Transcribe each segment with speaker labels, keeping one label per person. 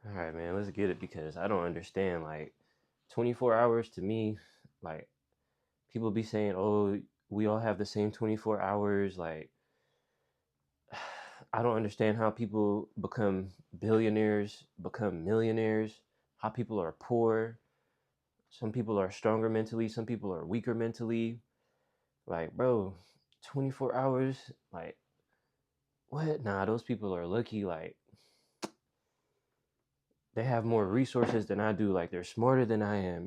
Speaker 1: All right, man, let's get it because I don't understand. Like, 24 hours to me, like, people be saying, oh, we all have the same 24 hours. Like, I don't understand how people become billionaires, become millionaires, how people are poor. Some people are stronger mentally, some people are weaker mentally. Like, bro, 24 hours, like, what? Nah, those people are lucky. Like, they have more resources than I do. Like, they're smarter than I am.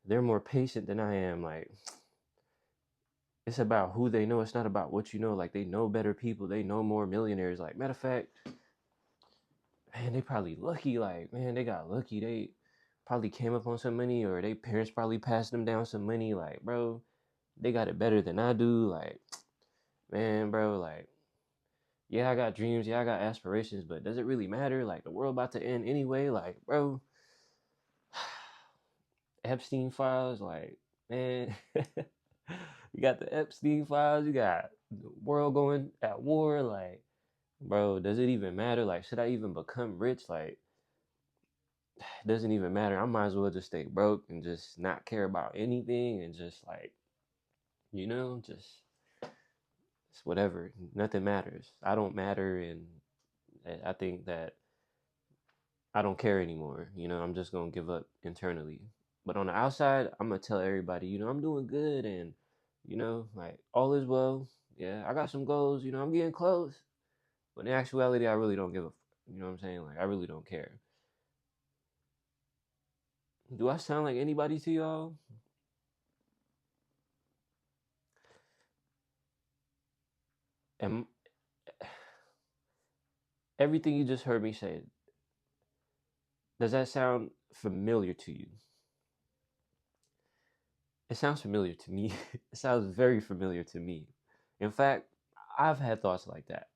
Speaker 1: They're more patient than I am. Like, it's about who they know. It's not about what you know. Like, they know better people. They know more millionaires. Like, matter of fact, man, they probably lucky. Like, man, they got lucky. They probably came up on some money, or they parents probably passed them down some money. Like, bro, they got it better than I do. Like, man, bro, like, yeah, I got dreams. Yeah, I got aspirations, but does it really matter? Like, the world about to end anyway. Like, bro, Epstein files. Like, man, you got the Epstein files. You got the world going at war. Like, bro, does it even matter? Like, should I even become rich? Like, it doesn't even matter. I might as well just stay broke and just not care about anything and just like, just it's whatever. Nothing matters. I don't matter, and I think that I don't care anymore. I'm just gonna give up internally. But on the outside, I'm gonna tell everybody, I'm doing good, and like all is well. Yeah, I got some goals. I'm getting close. But in actuality, I really don't give a. You know what I'm saying? Like I really don't care. Do I sound like anybody to y'all? And everything you just heard me say, does that sound familiar to you? It sounds familiar to me. It sounds very familiar to me. In fact, I've had thoughts like that.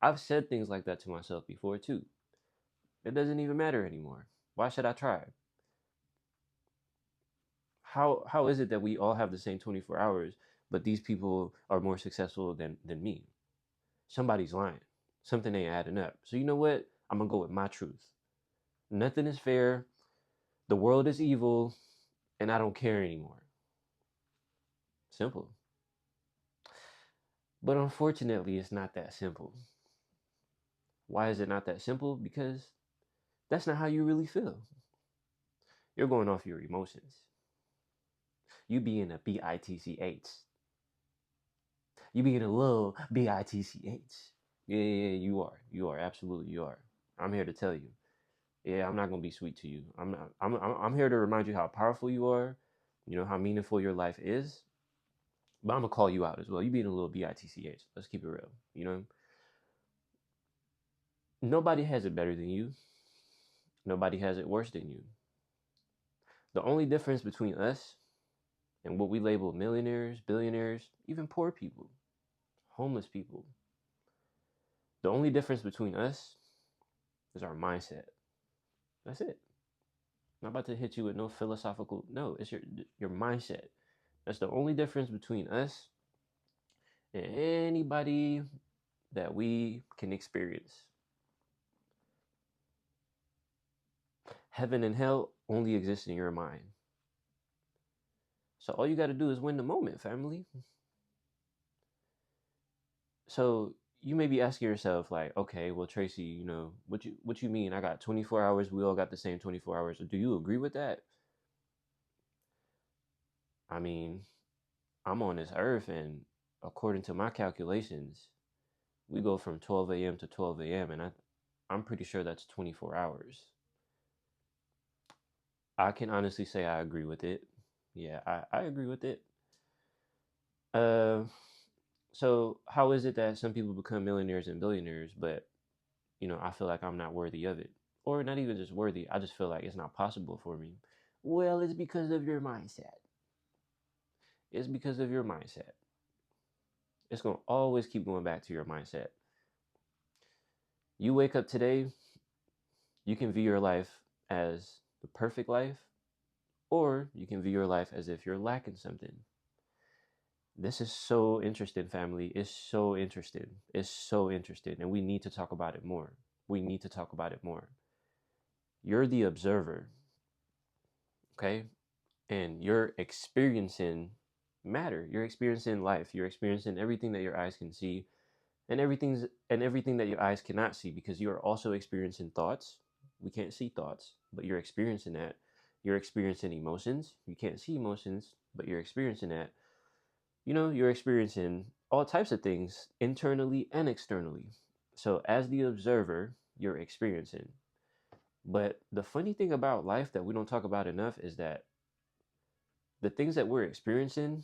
Speaker 1: I've said things like that to myself before too. It doesn't even matter anymore. Why should I try? How is it that we all have the same 24 hours, but these people are more successful than me? Somebody's lying. Something ain't adding up. So you know what? I'm gonna go with my truth. Nothing is fair. The world is evil, and I don't care anymore. Simple. But unfortunately, it's not that simple. Why is it not that simple? Because that's not how you really feel. You're going off your emotions. You being a bitch. You being a little bitch. Yeah, you are. You are absolutely you are. I'm here to tell you. Yeah, I'm not gonna be sweet to you. I'm not. I'm here to remind you how powerful you are. How meaningful your life is. But I'm gonna call you out as well. You being a little bitch. Let's keep it real. Nobody has it better than you. Nobody has it worse than you. The only difference between us and what we label millionaires, billionaires, even poor people, homeless people, the only difference between us is our mindset. That's it. I'm not about to hit you with no philosophical. No, it's your mindset. That's the only difference between us and anybody that we can experience. Heaven and hell only exist in your mind. So all you got to do is win the moment, family. So you may be asking yourself, like, okay, well, Tracy, what you mean? I got 24 hours. We all got the same 24 hours. Do you agree with that? I mean, I'm on this earth, and according to my calculations, we go from 12 a.m. to 12 a.m. and I'm pretty sure that's 24 hours. I can honestly say I agree with it. Yeah, I agree with it. Uh, so how is it that some people become millionaires and billionaires, but I feel like I'm not worthy of it, or not even just worthy? I just feel like it's not possible for me. Well, it's because of your mindset. It's because of your mindset. It's gonna always keep going back to your mindset. You wake up today, you can view your life as the perfect life, or you can view your life as if you're lacking something. This is so interesting, family. It's so interesting. It's so interesting. And we need to talk about it more. We need to talk about it more. You're the observer, okay? And you're experiencing matter. You're experiencing life. You're experiencing everything that your eyes can see and everything that your eyes cannot see, because you are also experiencing thoughts. We can't see thoughts, but you're experiencing that. You're experiencing emotions. You can't see emotions, but you're experiencing that. You're experiencing all types of things internally and externally. So as the observer, you're experiencing. But the funny thing about life that we don't talk about enough is that the things that we're experiencing,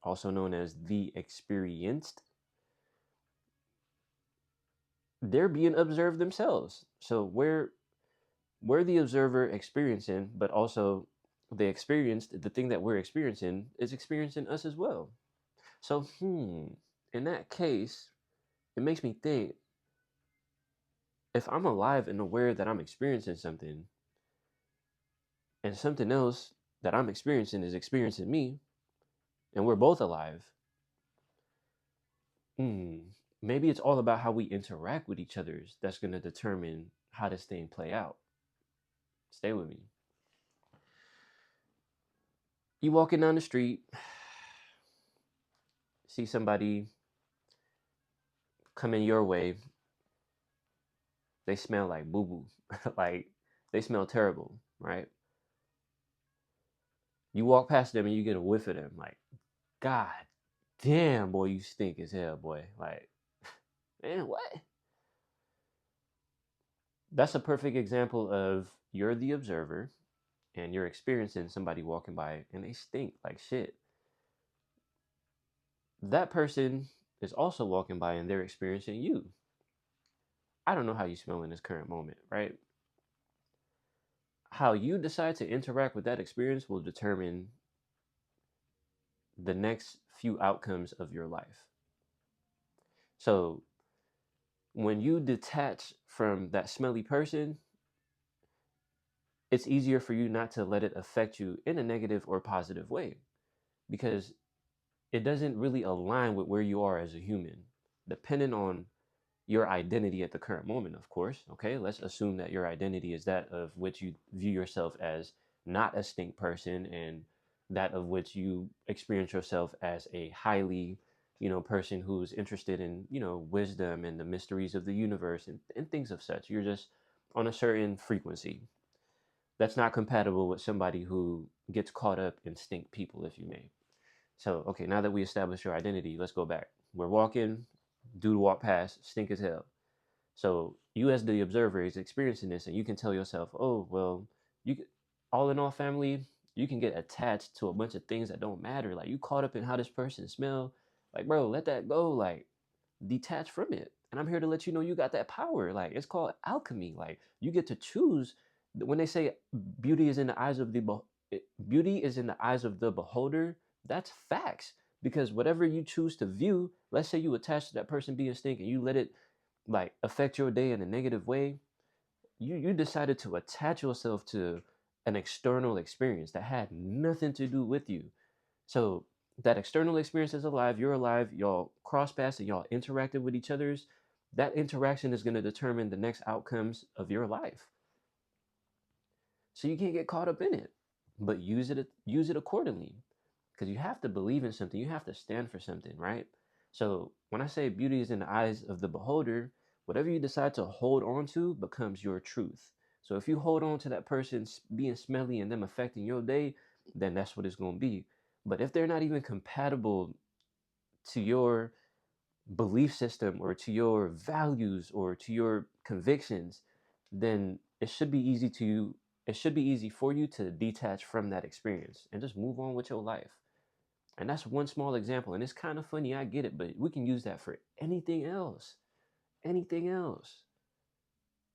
Speaker 1: also known as the experienced, they're being observed themselves. So we're the observer experiencing, but also the thing that we're experiencing is experiencing us as well. So, in that case, it makes me think, if I'm alive and aware that I'm experiencing something, and something else that I'm experiencing is experiencing me, and we're both alive, hmm, maybe it's all about how we interact with each other that's going to determine how this thing play out. Stay with me. You walking down the street, see somebody coming your way, they smell like boo boo, like they smell terrible, right? You walk past them and you get a whiff of them, like, God damn, boy, you stink as hell, boy. Like, man, what? That's a perfect example of you're the observer and you're experiencing somebody walking by and they stink like shit. That person is also walking by and they're experiencing you. I don't know how you smell in this current moment, right? How you decide to interact with that experience will determine the next few outcomes of your life. So when you detach from that smelly person, it's easier for you not to let it affect you in a negative or positive way, because it doesn't really align with where you are as a human, depending on your identity at the current moment, of course. Okay, let's assume that your identity is that of which you view yourself as not a stink person, and that of which you experience yourself as a highly, person who's interested in, wisdom and the mysteries of the universe, and things of such. You're just on a certain frequency that's not compatible with somebody who gets caught up in stink people, if you may. So, okay, now that we established your identity, let's go back. We're walking, dude walk past, stink as hell. So you as the observer is experiencing this, and you can tell yourself, oh, well, you all in all, family, you can get attached to a bunch of things that don't matter. Like, you caught up in how this person smell. Like, bro, let that go. Like, detach from it. And I'm here to let you know you got that power. Like, it's called alchemy. Like, you get to choose. When they say beauty is in the eyes of beauty is in the eyes of the beholder, that's facts. Because whatever you choose to view, let's say you attach to that person being stink and you let it like affect your day in a negative way, you decided to attach yourself to an external experience that had nothing to do with you. So that external experience is alive, you're alive, y'all cross paths and y'all interacted with each other's. That interaction is going to determine the next outcomes of your life. So you can't get caught up in it, but use it accordingly, because you have to believe in something, you have to stand for something, right? So when I say beauty is in the eyes of the beholder, whatever you decide to hold on to becomes your truth. So if you hold on to that person being smelly and them affecting your day, then that's what it's going to be. But if they're not even compatible to your belief system or to your values or to your convictions, then it should be easy for you to detach from that experience and just move on with your life. And that's one small example. And it's kind of funny, I get it, but we can use that for anything else. Anything else.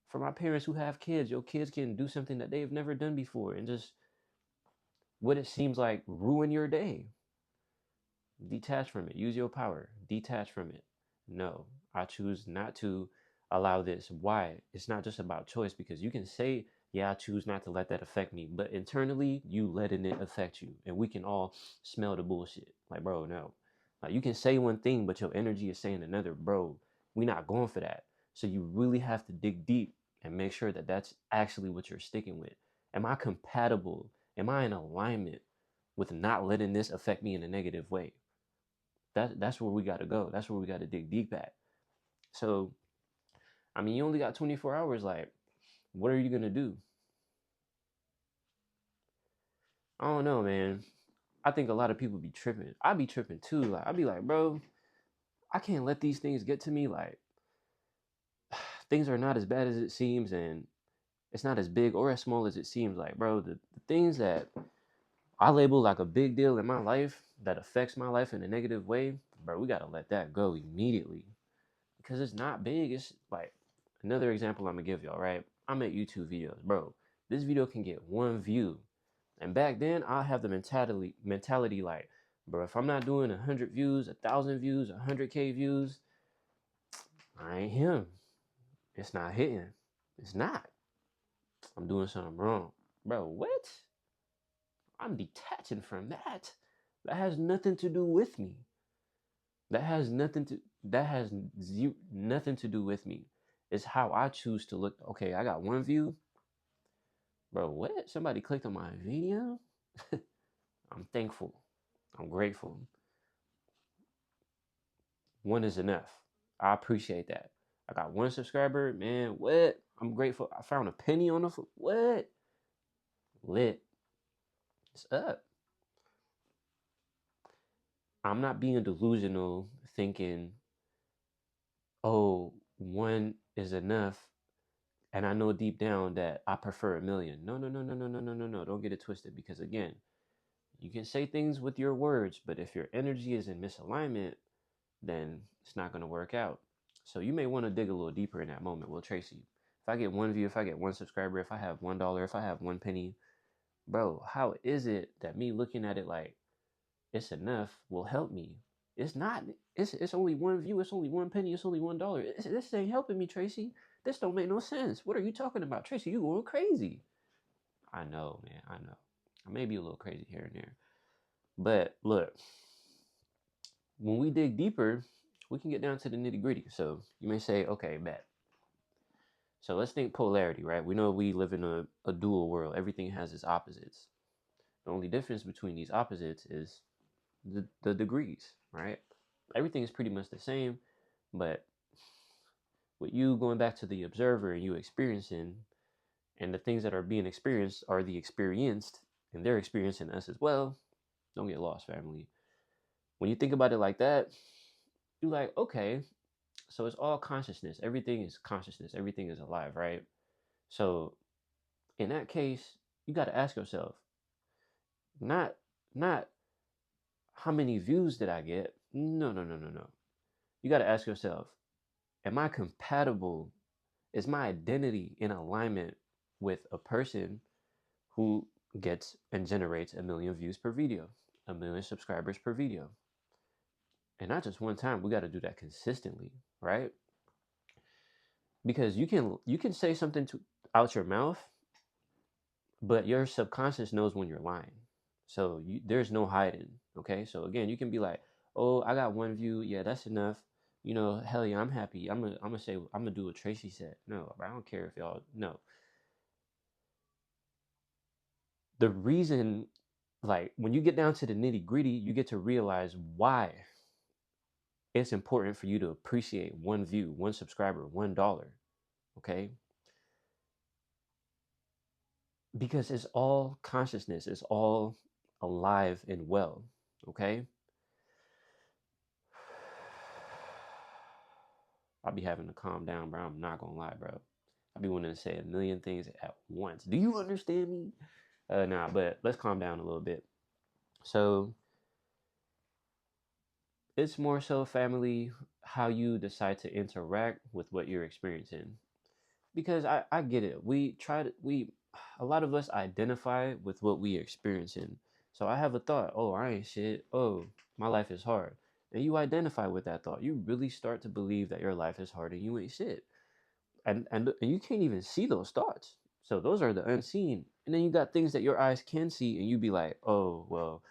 Speaker 1: For my parents who have kids, your kids can do something that they've never done before and just what it seems like ruin your day. Detach from it. Use your power. Detach from it. No, I choose not to allow this. Why? It's not just about choice, because you can say, yeah, I choose not to let that affect me. But internally, you letting it affect you. And we can all smell the bullshit. Like, bro, no. Like, you can say one thing, but your energy is saying another. Bro, we not going for that. So you really have to dig deep and make sure that that's actually what you're sticking with. Am I compatible? Am I in alignment with not letting this affect me in a negative way? That's where we got to go. That's where we got to dig deep at. So, I mean, you only got 24 hours. Like, what are you gonna do? I don't know, man. I think a lot of people be tripping. I be tripping too. Like, I be like, bro, I can't let these things get to me. Like, things are not as bad as it seems, and it's not as big or as small as it seems. Like, bro, the things that I label like a big deal in my life that affects my life in a negative way, bro, we gotta let that go immediately because it's not big. It's like another example I'm gonna give y'all. Right, I make YouTube videos, bro. This video can get 1 view, and back then I have the mentality like, bro, if I'm not doing 100 views, 1,000 views, 100K views, I ain't him. It's not hitting. It's not. I'm doing something wrong, bro. What? I'm detaching from that. That has nothing to do with me. That has nothing to do with me. It's how I choose to look. Okay, I got 1 view. Bro, what? Somebody clicked on my video? I'm thankful. I'm grateful. 1 is enough. I appreciate that. I got 1 subscriber, man. What? I'm grateful. I found a penny on the what? Lit. It's up. I'm not being delusional thinking, oh, 1 is enough. And I know deep down that I prefer 1,000,000. No, no, no, no, no, no, no, no, no. Don't get it twisted because, again, you can say things with your words, but if your energy is in misalignment, then it's not going to work out. So you may want to dig a little deeper in that moment. Well, Tracy, if I get 1 view, if I get 1 subscriber, if I have $1, if I have 1 penny, bro, how is it that me looking at it like it's enough will help me? It's not. It's only 1 view. It's only 1 penny. It's only $1. This ain't helping me, Tracy. This don't make no sense. What are you talking about, Tracy? You going crazy? I know, man. I know. I may be a little crazy here and there, but look, when we dig deeper, we can get down to the nitty gritty. So you may say, okay, bet. So let's think polarity, right? We know we live in a dual world. Everything has its opposites. The only difference between these opposites is the degrees, right? Everything is pretty much the same, but with you going back to the observer and you experiencing, and the things that are being experienced are the experienced, and they're experiencing us as well. Don't get lost, family. When you think about it like that, you're like, okay, so it's all consciousness. Everything is consciousness. Everything is alive, right? So in that case, you got to ask yourself, not not how many views did I get? No, no, no, no, no. You got to ask yourself, am I compatible? Is my identity in alignment with a person who gets and generates 1,000,000 views per video, 1,000,000 subscribers per video? And not just one time. We got to do that consistently, right? Because you can say something out your mouth, but your subconscious knows when you're lying. So there's no hiding. Okay. So again, you can be like, oh, I got 1 view. Yeah, that's enough. Hell yeah, I'm happy. I'm gonna do what Tracy said. No, I don't care if y'all know. The reason, like, when you get down to the nitty gritty, you get to realize why it's important for you to appreciate 1 view, 1 subscriber, $1. Okay. Because it's all consciousness, it's all alive and well. Okay. I'll be having to calm down, bro. I'm not gonna lie, bro. I be wanting to say a million things at once. Do you understand me? Nah, but let's calm down a little bit. So it's more so, family, how you decide to interact with what you're experiencing. Because I get it. A lot of us identify with what we experiencing. So I have a thought, oh, I ain't shit. Oh, my life is hard. And you identify with that thought. You really start to believe that your life is hard and you ain't shit. And you can't even see those thoughts. So those are the unseen. And then you got things that your eyes can see, and you be like, oh, well,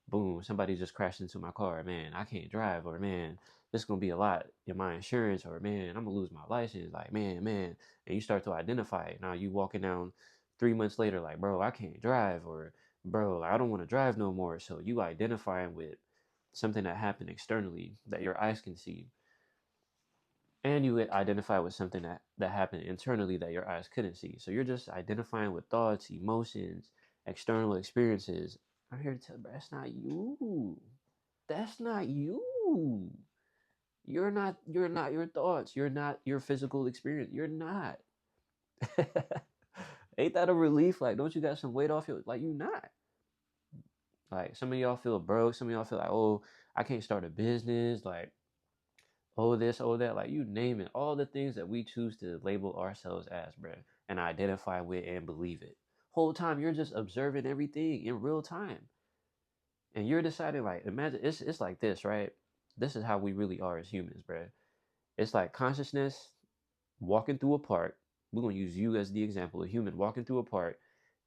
Speaker 1: boom, somebody just crashed into my car. Man, I can't drive. Or man, it's gonna be a lot in my insurance, or man, I'm gonna lose my license. Like, man, and you start to identify it. Now you walking down 3 months later, like, bro, I can't drive, or bro, I don't want to drive no more. So you identifying with something that happened externally that your eyes can see, and you identify with something that happened internally that your eyes couldn't see. So you're just identifying with thoughts, emotions, external experiences. I'm here to tell you, bro, that's not you. That's not you. You're not your thoughts. You're not your physical experience. You're not. Ain't that a relief? Like, don't you got some weight off your, like, you not. Like, some of y'all feel broke, some of y'all feel like, oh, I can't start a business, like, oh this, oh that, like, you name it. All the things that we choose to label ourselves as, bruh, and identify with and believe it. Whole time you're just observing everything in real time. And you're deciding, like, imagine it's like this, right? This is how we really are as humans, bruh. It's like consciousness walking through a park. We're gonna use you as the example, a human walking through a park,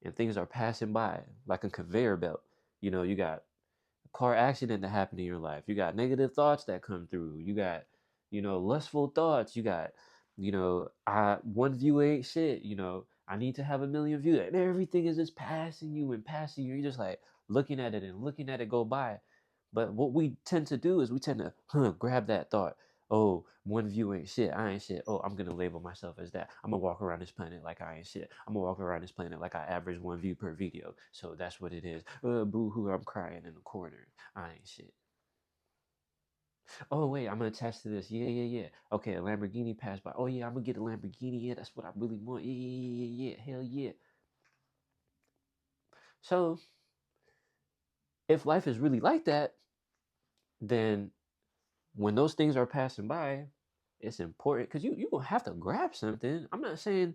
Speaker 1: and things are passing by like a conveyor belt. You got a car accident that happened in your life. You got negative thoughts that come through. You got, lustful thoughts. You got, I one view ain't shit. I need to have a million views, and everything is just passing you and passing you. You're just like looking at it and looking at it go by. But what we tend to do is we tend to grab that thought. Oh, one view ain't shit. I ain't shit. Oh, I'm gonna label myself as that. I'm gonna walk around this planet like I ain't shit. I'm gonna walk around this planet like I average one view per video. So that's what it is. Boo hoo, I'm crying in the corner. I ain't shit. Oh wait, I'm gonna attach to this. Yeah, yeah, yeah. Okay, a Lamborghini passed by. Oh yeah, I'm gonna get a Lamborghini. Yeah, that's what I really want. Yeah, yeah, yeah, yeah. Hell yeah. So if life is really like that, then when those things are passing by, it's important because you gonna have to grab something. I'm not saying.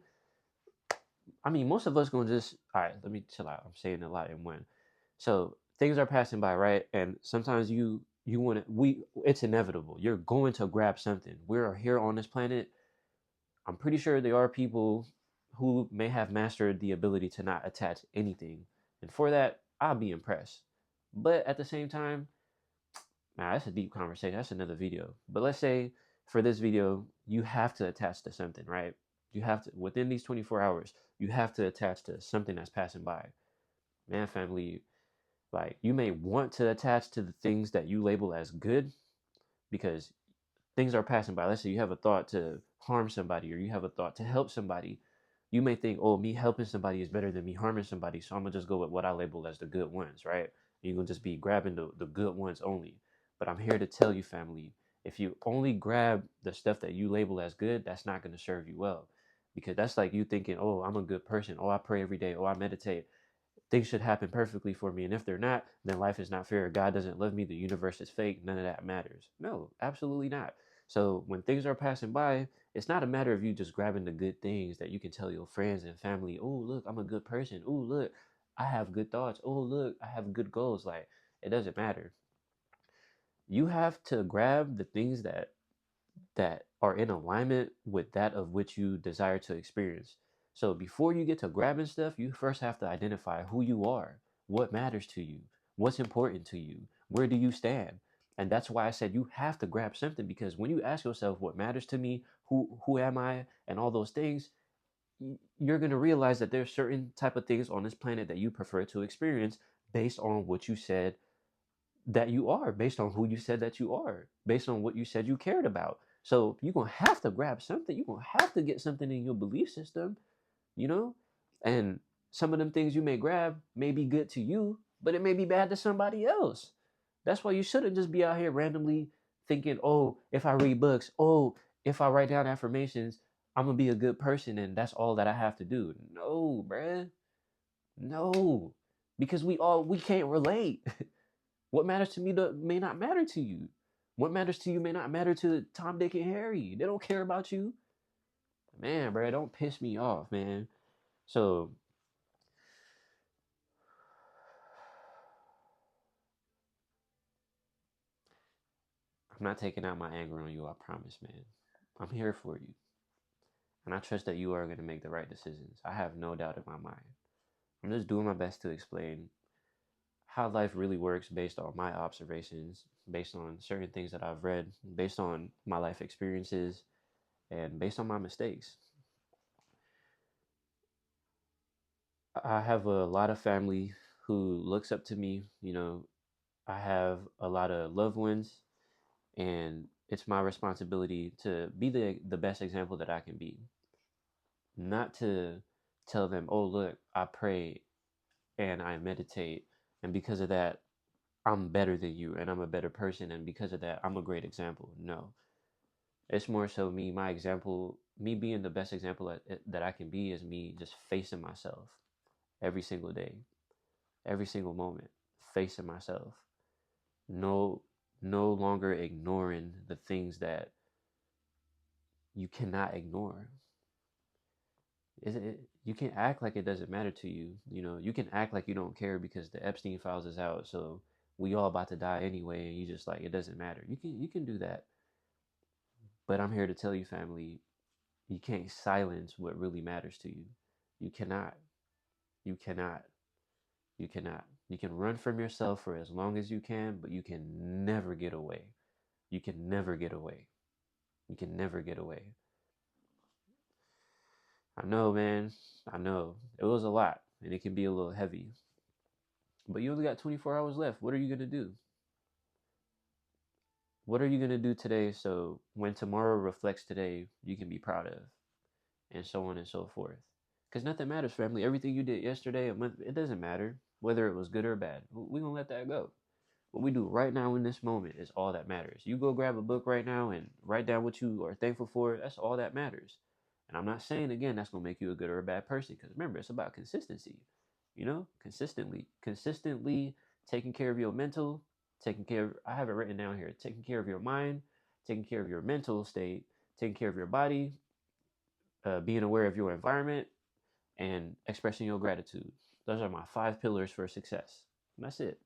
Speaker 1: I mean, most of us gonna just, all right. Let me chill out. I'm saying a lot in one. So things are passing by, right? And sometimes you want to. It's inevitable. You're going to grab something. We're here on this planet. I'm pretty sure there are people who may have mastered the ability to not attach anything, and for that, I'll be impressed. But at the same time, nah, that's a deep conversation. That's another video. But let's say for this video, you have to attach to something, right? You have to, within these 24 hours, you have to attach to something that's passing by. Man, family, like, you may want to attach to the things that you label as good because things are passing by. Let's say you have a thought to harm somebody or you have a thought to help somebody. You may think, oh, me helping somebody is better than me harming somebody. So I'm going to just go with what I label as the good ones, right? You're going to just be grabbing the good ones only. But I'm here to tell you, family, if you only grab the stuff that you label as good, that's not going to serve you well. Because that's like you thinking, oh, I'm a good person. Oh, I pray every day. Oh, I meditate. Things should happen perfectly for me. And if they're not, then life is not fair. God doesn't love me. The universe is fake. None of that matters. No, absolutely not. So when things are passing by, it's not a matter of you just grabbing the good things that you can tell your friends and family. Oh, look, I'm a good person. Oh, look, I have good thoughts. Oh, look, I have good goals. Like, it doesn't matter. You have to grab the things that are in alignment with that of which you desire to experience. So before you get to grabbing stuff, you first have to identify who you are, what matters to you, what's important to you, where do you stand. And that's why I said you have to grab something, because when you ask yourself what matters to me, who am I, and all those things, you're going to realize that there's certain type of things on this planet that you prefer to experience based on what you said that you are, based on who you said that you are, based on what you said you cared about. So you're gonna have to grab something. You're gonna have to get something in your belief system, you know? And some of them things you may grab may be good to you, but it may be bad to somebody else. That's why you shouldn't just be out here randomly thinking, oh, if I read books, oh, if I write down affirmations, I'm gonna be a good person and that's all that I have to do. No, bruh. No. Because we can't relate. What matters to me may not matter to you. What matters to you may not matter to Tom, Dick, and Harry. They don't care about you. Man, bro, don't piss me off, man. So, I'm not taking out my anger on you, I promise, man. I'm here for you. And I trust that you are going to make the right decisions. I have no doubt in my mind. I'm just doing my best to explain how life really works based on my observations, based on certain things that I've read, based on my life experiences, and based on my mistakes. I have a lot of family who looks up to me. I have a lot of loved ones, and it's my responsibility to be the best example that I can be. Not to tell them, oh, look, I pray and I meditate, and because of that, I'm better than you and I'm a better person, and because of that, I'm a great example. No, it's more so me, my example, me being the best example that I can be is me just facing myself every single day, every single moment, facing myself. No, no longer ignoring the things that you cannot ignore. Is it? You can act like it doesn't matter to you. You can act like you don't care because the Epstein files is out, so we all about to die anyway, and you just like it doesn't matter. You can do that, but I'm here to tell you, family, you can't silence what really matters to you. You cannot. You cannot. You cannot. You can run from yourself for as long as you can, but you can never get away. You can never get away. You can never get away. I know, man. I know. It was a lot, and it can be a little heavy. But you only got 24 hours left. What are you going to do? What are you going to do today so when tomorrow reflects today, you can be proud of, and so on and so forth? Because nothing matters, family. Everything you did yesterday, a month, it doesn't matter whether it was good or bad. We're going to let that go. What we do right now in this moment is all that matters. You go grab a book right now and write down what you are thankful for. That's all that matters. And I'm not saying, again, that's going to make you a good or a bad person, because remember, it's about consistency. Consistently taking care of your mental, taking care of, I have it written down here, taking care of your mind, taking care of your mental state, taking care of your body, being aware of your environment, and expressing your gratitude. Those are my 5 pillars for success. And that's it.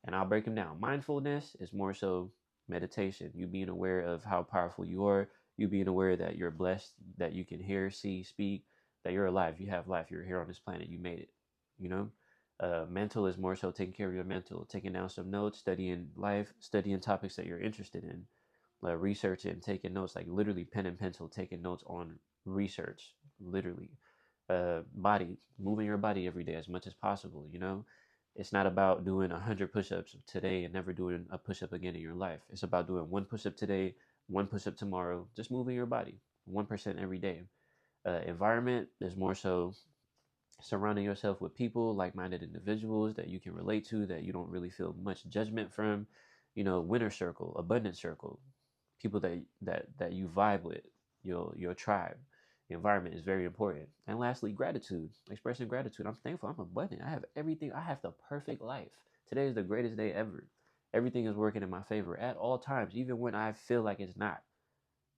Speaker 1: And I'll break them down. Mindfulness is more so meditation, you being aware of how powerful you are, you being aware that you're blessed, that you can hear, see, speak, that you're alive, you have life, you're here on this planet, you made it. You know? Mental is more so taking care of your mental, taking down some notes, studying life, studying topics that you're interested in, researching, taking notes, like literally pen and pencil, taking notes on research, literally. Body, moving your body every day as much as possible. It's not about doing 100 push-ups today and never doing a push-up again in your life. It's about doing one push-up today, one push-up tomorrow, just moving your body 1% every day. Environment is more so surrounding yourself with people, like-minded individuals that you can relate to, that you don't really feel much judgment from. Winner circle, abundance circle, people that you vibe with, your tribe. The environment is very important. And lastly, gratitude, expressing gratitude. I'm thankful, I'm abundant, I have everything, I have the perfect life. Today is the greatest day ever. Everything is working in my favor at all times, even when I feel like it's not.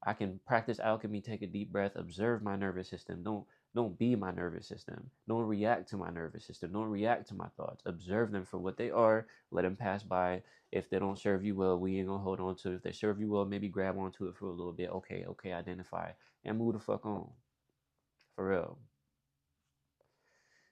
Speaker 1: I can practice alchemy, take a deep breath, observe my nervous system. Don't be my nervous system. Don't react to my nervous system. Don't react to my thoughts. Observe them for what they are. Let them pass by. If they don't serve you well, we ain't gonna hold on to it. If they serve you well, maybe grab onto it for a little bit. Okay, identify and move the fuck on. For real.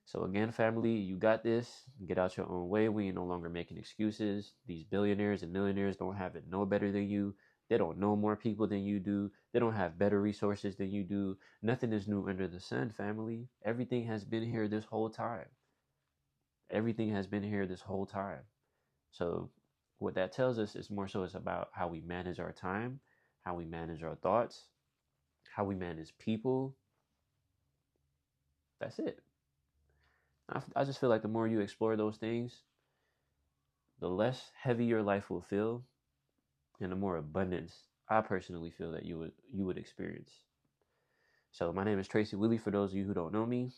Speaker 1: So again, family, you got this. Get out your own way. We ain't no longer making excuses. These billionaires and millionaires don't have it no better than you. They don't know more people than you do. They don't have better resources than you do. Nothing is new under the sun, family. Everything has been here this whole time. Everything has been here this whole time. So what that tells us is more so it's about how we manage our time, how we manage our thoughts, how we manage people. That's it. I just feel like the more you explore those things, the less heavy your life will feel, and the more abundance I personally feel that you would experience. So my name is Tracy Willie. For those of you who don't know me,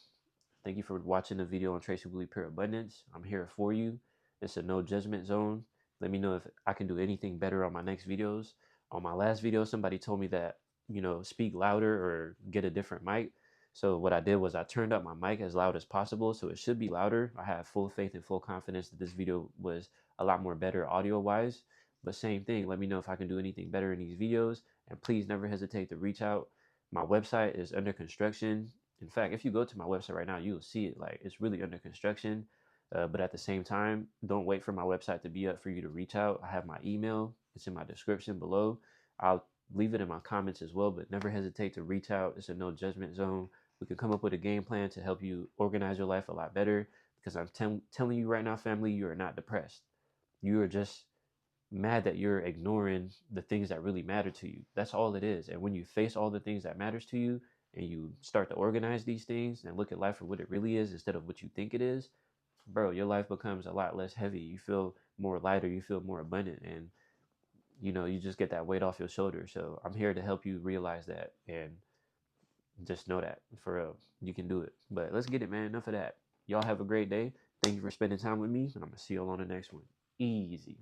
Speaker 1: thank you for watching the video on Tracy Willie Pure Abundance. I'm here for you. It's a no judgment zone. Let me know if I can do anything better on my next videos. On my last video, somebody told me that, speak louder or get a different mic. So what I did was I turned up my mic as loud as possible, so it should be louder. I have full faith and full confidence that this video was a lot more better audio-wise. But same thing, let me know if I can do anything better in these videos. And please never hesitate to reach out. My website is under construction. In fact, if you go to my website right now, you'll see it. Like, it's really under construction. But at the same time, don't wait for my website to be up for you to reach out. I have my email, it's in my description below. I'll leave it in my comments as well, but never hesitate to reach out. It's a no judgment zone. We can come up with a game plan to help you organize your life a lot better, because I'm telling you right now, family, you are not depressed. You are just mad that you're ignoring the things that really matter to you. That's all it is. And when you face all the things that matters to you and you start to organize these things and look at life for what it really is instead of what you think it is, bro, your life becomes a lot less heavy. You feel more lighter, you feel more abundant, and you just get that weight off your shoulders. So I'm here to help you realize that, and just know that for real, you can do it. But let's get it, man. Enough of that. Y'all have a great day. Thank you for spending time with me, and I'm gonna see y'all on the next one. Easy.